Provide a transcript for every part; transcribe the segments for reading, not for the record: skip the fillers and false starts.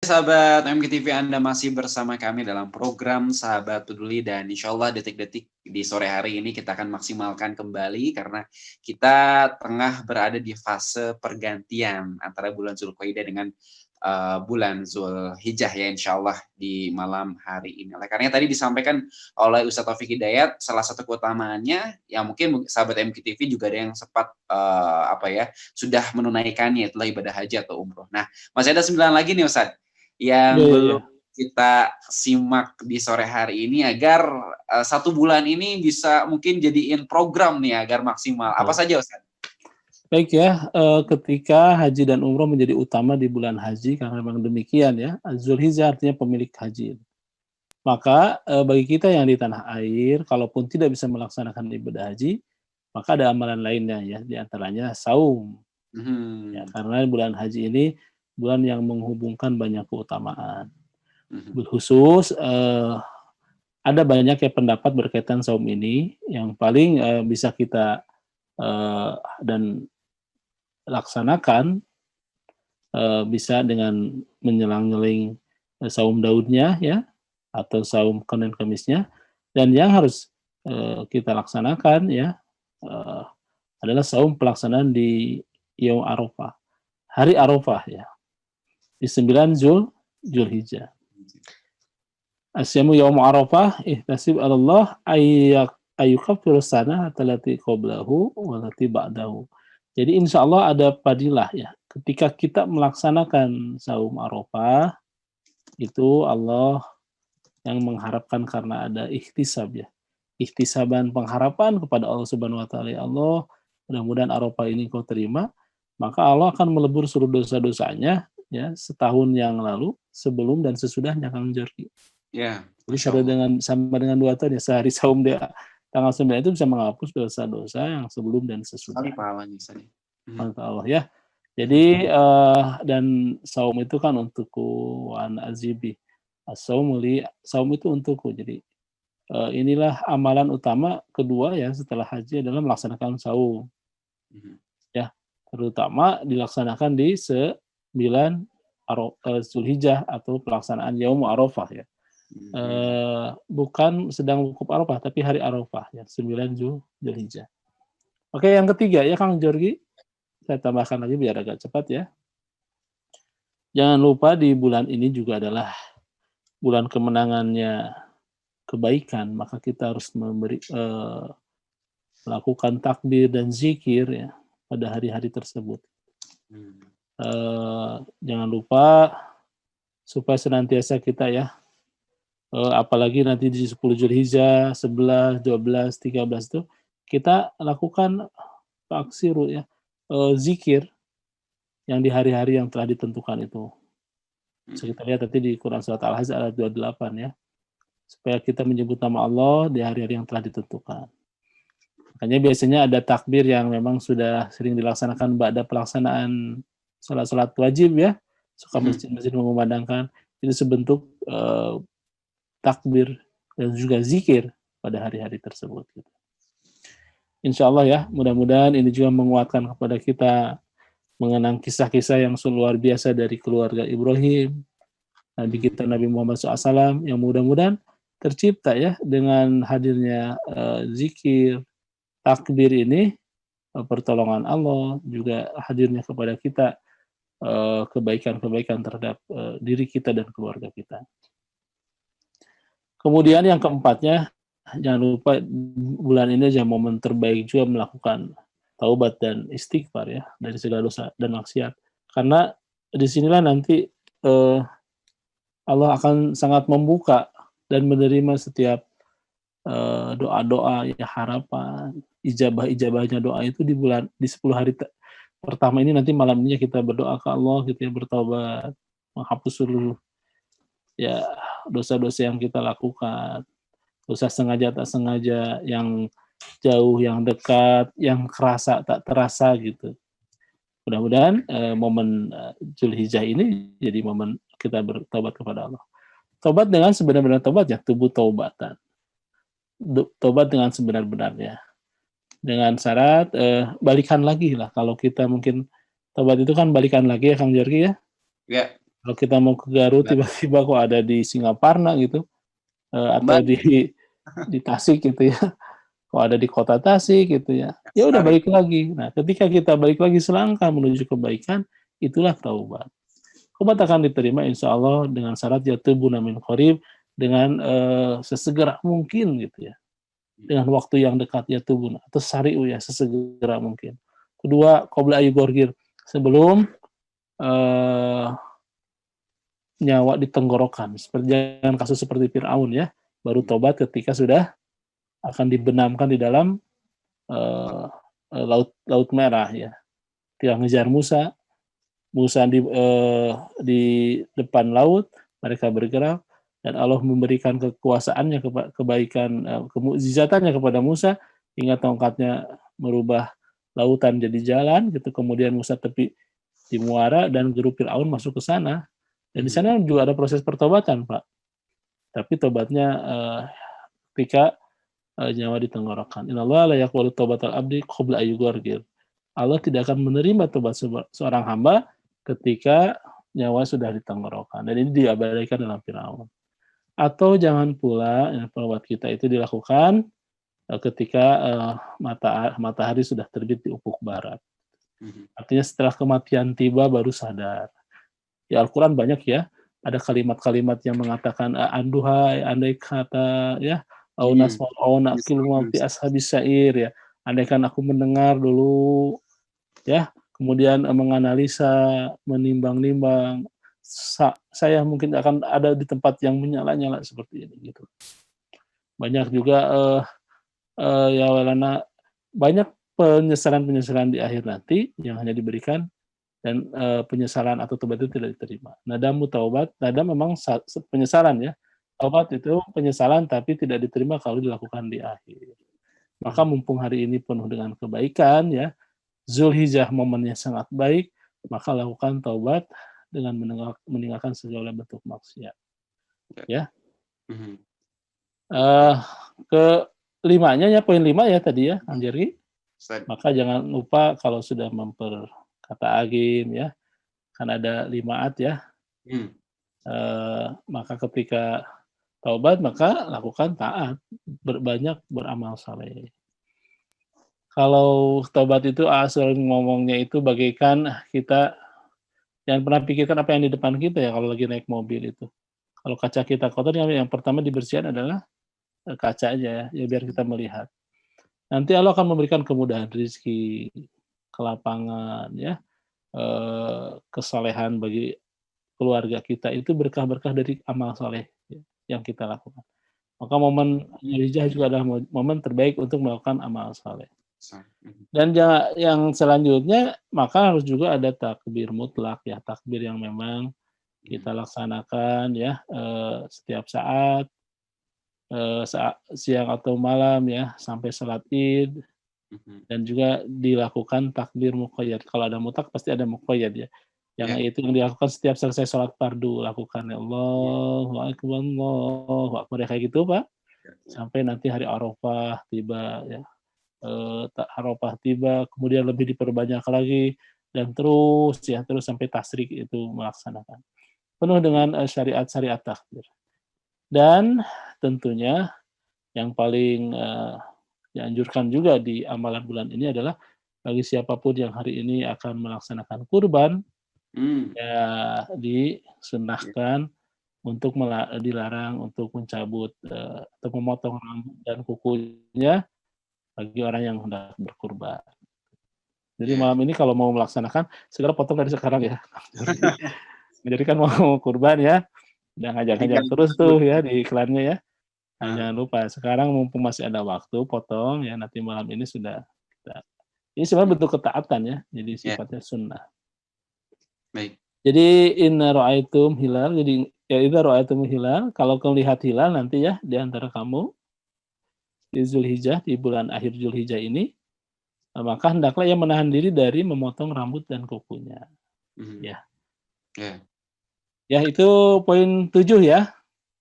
Sahabat MGTV, Anda masih bersama kami dalam program Sahabat Peduli, dan insya Allah detik-detik di sore hari ini kita akan maksimalkan kembali karena kita tengah berada di fase pergantian antara bulan Zulqa'dah dengan bulan Zulhijjah ya, insya Allah di malam hari ini. Oleh karena tadi disampaikan oleh Ustadz Taufik Hidayat, salah satu keutamaannya ya mungkin sahabat MGTV juga ada yang sempat sudah menunaikannya, itulah ibadah haji atau umroh. Nah, masih ada 9 lagi nih Ustadz yang Iya, iya, belum iya. kita simak di sore hari ini agar 1 bulan ini bisa mungkin jadiin program nih agar maksimal. Apa Betul. saja Ustaz? Baik ya, ketika haji dan umroh menjadi utama di bulan haji, karena memang demikian ya, Zulhijjah artinya pemilik haji. Maka bagi kita yang di tanah air, kalaupun tidak bisa melaksanakan ibadah haji, maka ada amalan lainnya ya, di antaranya saum. Ya, Mhm. karena bulan haji ini bulan yang menghubungkan banyak keutamaan. Mhm. Khusus ada banyak ya pendapat berkaitan saum ini, yang paling bisa kita dan laksanakan bisa dengan menyelang-nyeling saum Daudnya ya, atau saum Senin Kamisnya, dan yang harus kita laksanakan ya adalah saum pelaksanaan di Yaum Arafah, hari Arafah ya, di 9 Zulhijjah. Asyamu Yaum Arafah ihtasib Allah ayyukaffiru sanah allati qablahu wa allati ba'dahu. Jadi insya Allah ada padilah ya. Ketika kita melaksanakan saum Arafah, itu Allah yang mengharapkan karena ada ikhtisab ya. Ikhtisaban pengharapan kepada Allah Subhanahu wa taala. Ya Allah, mudah-mudahan Arafah ini kau terima, maka Allah akan melebur seluruh dosa-dosanya ya setahun yang lalu, sebelum dan sesudahnya, Kang Jorgi. Ya, Jadi Masya Allah. sama dengan 2 tahun ya, sehari saum dia tanggal 9 itu bisa menghapus dosa-dosa yang sebelum dan Sekali sesudah. pahalanya Ustaz. Mhm. Maka Allah ya. Jadi dan saum itu kan untukku wa ana azibi. Saum itu untukku. Jadi inilah amalan utama kedua ya setelah haji adalah melaksanakan saum Mhm. ya. Terutama dilaksanakan di 9 Zulhijjah atau pelaksanaan Yaum Arafah ya. Mhm. Bukan sedang wukuf Arafah, tapi hari Arafah ya, 9 Zulhijjah. Oke, yang ketiga ya Kang Jorgi, saya tambahkan lagi biar agak cepat ya. Jangan lupa di bulan ini juga adalah bulan kemenangannya kebaikan, maka kita harus melakukan takbir dan zikir ya pada hari-hari tersebut. Mhm. Jangan lupa supaya senantiasa kita ya, apalagi nanti di 10 Zulhijjah, 11, 12, 13 itu kita lakukan taksiru ya, zikir yang di hari-hari yang telah ditentukan itu. Bisa kita lihat nanti di Quran surat Al-Hajj ayat 28 ya. Supaya kita menyebut nama Allah di hari-hari yang telah ditentukan. Makanya biasanya ada takbir yang memang sudah sering dilaksanakan pada pelaksanaan salat-salat wajib ya. Suka Mhm. masjid-masjid mengumandangkan itu sebentuk takbir dan juga zikir pada hari-hari tersebut. Insya Allah ya, mudah-mudahan ini juga menguatkan kepada kita mengenang kisah-kisah yang luar biasa dari keluarga Ibrahim, Nabi kita Nabi Muhammad SAW, yang mudah-mudahan tercipta ya dengan hadirnya zikir, takbir ini, pertolongan Allah, juga hadirnya kepada kita kebaikan-kebaikan terhadap diri kita dan keluarga kita. Kemudian yang keempatnya, jangan lupa bulan ini adalah momen terbaik juga melakukan taubat dan istighfar ya dari segala dosa dan maksiat. Karena disinilah nanti Allah akan sangat membuka dan menerima setiap doa-doa ya, harapan, ijabah-ijabahnya doa itu di 10 hari pertama ini. Nanti malam ini kita berdoa ke Allah gitu ya, bertobat, menghapus seluruh ya dosa-dosa yang kita lakukan, dosa sengaja tak sengaja, yang jauh, yang dekat, yang kerasa tak terasa gitu. Mudah-mudahan momen Zulhijjah ini jadi momen kita bertobat kepada Allah. Tobat dengan sebenar-benar tobat ya, tubuh taubatan. Tobat dengan sebenar-benarnya. Dengan syarat balikan lagi lah. Kalau kita mungkin tobat itu kan balikan lagi ya Kang Jorgi ya. Ya. Kalau kita mau ke Garut tiba-tiba kok ada di Singaparna gitu, atau Kembali di Tasik gitu ya, kok ada di kota Tasik gitu ya. Ya udah Sari. balik lagi. Nah, ketika kita balik lagi selangkah menuju kebaikan, itulah taubat. Taubat akan diterima insya Allah dengan syarat yatubuna min qarib, dengan sesegera mungkin gitu ya. Dengan waktu yang dekat yatubuna atau sari'u ya, sesegera mungkin. Kedua, qabla ayyugorgir, sebelum nyawa di tenggorokan. Jangan kasus seperti Fir'aun ya, baru tobat ketika sudah akan dibenamkan di dalam laut merah ya. Dia ngejar Musa di depan laut, mereka bergerak dan Allah memberikan kekuasaannya, kebaikan, kemukjizatannya kepada Musa hingga tongkatnya merubah lautan jadi jalan gitu. Kemudian Musa tepi di muara dan geruk Fir'aun masuk ke sana. Dan di sana juga ada proses pertobatan, Pak. Tapi tobatnya ketika nyawa di tenggorokan. Innallaha la yaqbalu taubatal abdi qabla ayyughargir. Allah tidak akan menerima tobat seorang hamba ketika nyawa sudah di tenggorokan. Dan ini diabadikan dalam Firaun. Atau jangan pula tobat kita itu dilakukan ketika matahari sudah terbit di ufuk barat. Artinya setelah kematian tiba baru sadar. Di Al-Quran banyak ya, ada kalimat-kalimat yang mengatakan anduhai, andai kata ya, au nasma'u au naqil fi ashabis sa'ir ya. Andaikan aku mendengar dulu ya, kemudian menganalisa, menimbang-nimbang, saya mungkin akan ada di tempat yang menyala-nyala seperti ini gitu. Banyak juga ya walana banyak penyesalan-penyesalan di akhir nanti yang hanya diberikan dan penyesalan atau tobat itu tidak diterima. Nadamu taubat, nadam memang penyesalan ya. Taubat itu penyesalan tapi tidak diterima kalau dilakukan di akhir. Maka mumpung hari ini penuh dengan kebaikan ya, Zulhijjah momennya sangat baik, maka lakukan taubat dengan meninggalkan segala bentuk maksiat. Ya. Kelimanya ya, poin 5 ya tadi ya, Kang Jerry. Maka jangan lupa kalau sudah kata Agim ya, kan ada 5 ya. Maka ketika taubat maka lakukan taat, berbanyak beramal saleh. Kalau taubat itu sering ngomongnya itu bagaikan kita yang pernah pikirkan apa yang di depan kita ya kalau lagi naik mobil itu. Kalau kaca kita kotor yang pertama dibersihkan adalah kaca aja ya biar kita melihat. Nanti Allah akan memberikan kemudahan rezeki, kelapangan ya, kesalehan bagi keluarga kita, itu berkah-berkah dari amal saleh ya, yang kita lakukan. Maka momen Zulhijjah juga adalah momen terbaik untuk melakukan amal saleh. Dan yang selanjutnya maka harus juga ada takbir mutlak ya, takbir yang memang kita laksanakan ya setiap saat, siang atau malam ya sampai salat Id. Dan juga dilakukan takbir muqayyad. Kalau ada mutlak pasti ada muqayyad ya. Yang itu yang dilakukan setiap selesai sholat fardu, lakukan ya Allahu Akbar ya kayak gitu Pak. Sampai nanti hari Arafah tiba ya. Arafah tiba, kemudian lebih diperbanyak lagi dan terus sampai tasrik itu melaksanakan. Penuh dengan syariat-syariat takbir. Dan tentunya yang paling dianjurkan juga di amalan bulan ini adalah bagi siapapun yang hari ini akan melaksanakan kurban, ya disunahkan untuk dilarang untuk mencabut atau memotong rambut dan kukunya bagi orang yang hendak berkurban. Jadi malam ini kalau mau melaksanakan segera potong dari sekarang ya. Jadi kan mau kurban ya, udah ngajak-ngajak terus tuh ya di iklannya ya. Jangan lupa sekarang mumpung masih ada waktu potong ya, nanti malam ini sudah ini sebenarnya bentuk ketaatan ya, jadi sifatnya sunnah. Baik. Jadi inna ra'aitum hilal, jadi ya idza ra'aitum hilal, kalau kau lihat hilal nanti ya di antara kamu di Zulhijjah, di bulan akhir Zulhijjah ini, maka hendaklah ia menahan diri dari memotong rambut dan kukunya. Ya. Ya itu poin 7 ya.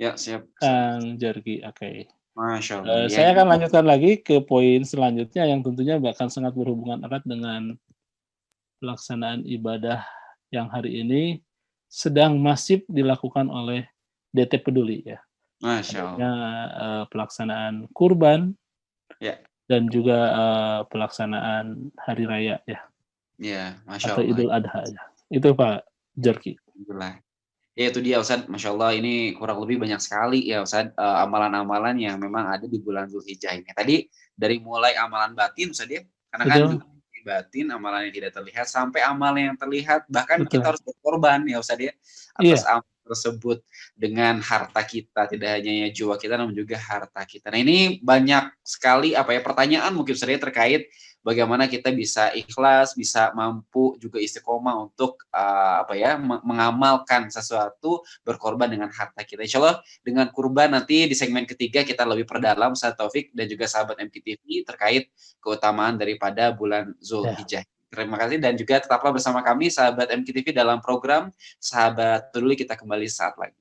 Ya, siap. Kang Jergi, oke. Masya Allah. Saya akan lanjutkan lagi ke poin selanjutnya yang tentunya bahkan sangat berhubungan erat dengan pelaksanaan ibadah yang hari ini sedang masif dilakukan oleh DT Peduli ya. Masya Adanya, Allah. pelaksanaan kurban Ya, dan juga, pelaksanaan hari raya ya, ya, Masya atau Allah. Idul Adha ya. Itu Pak Jorki. Alhamdulillah. Ya itu dia Ustadz, Masya Allah ini kurang lebih banyak sekali ya Ustadz, amalan-amalan yang memang ada di bulan Zulhijjah ini. Tadi dari mulai amalan batin Ustadz ya, karena kan Betul, juga batin, amalan yang tidak terlihat, sampai amalan yang terlihat, bahkan kita betul. harus berkorban ya Ustadz ya, atas Iya, amal tersebut dengan harta kita, tidak hanya ya jiwa kita, namun juga harta kita. Nah ini banyak sekali apa ya pertanyaan mungkin Ustadz ya terkait bagaimana kita bisa ikhlas, bisa mampu juga istiqomah untuk apa ya mengamalkan sesuatu berkorban dengan harta kita. Insya Allah dengan kurban nanti di segmen ketiga kita lebih perdalam Ustaz Taufik dan juga sahabat MKTV terkait keutamaan daripada bulan ya. Zulhijjah. Terima kasih dan juga tetaplah bersama kami sahabat MKTV dalam program Sahabat Peduli, kita kembali saat lagi.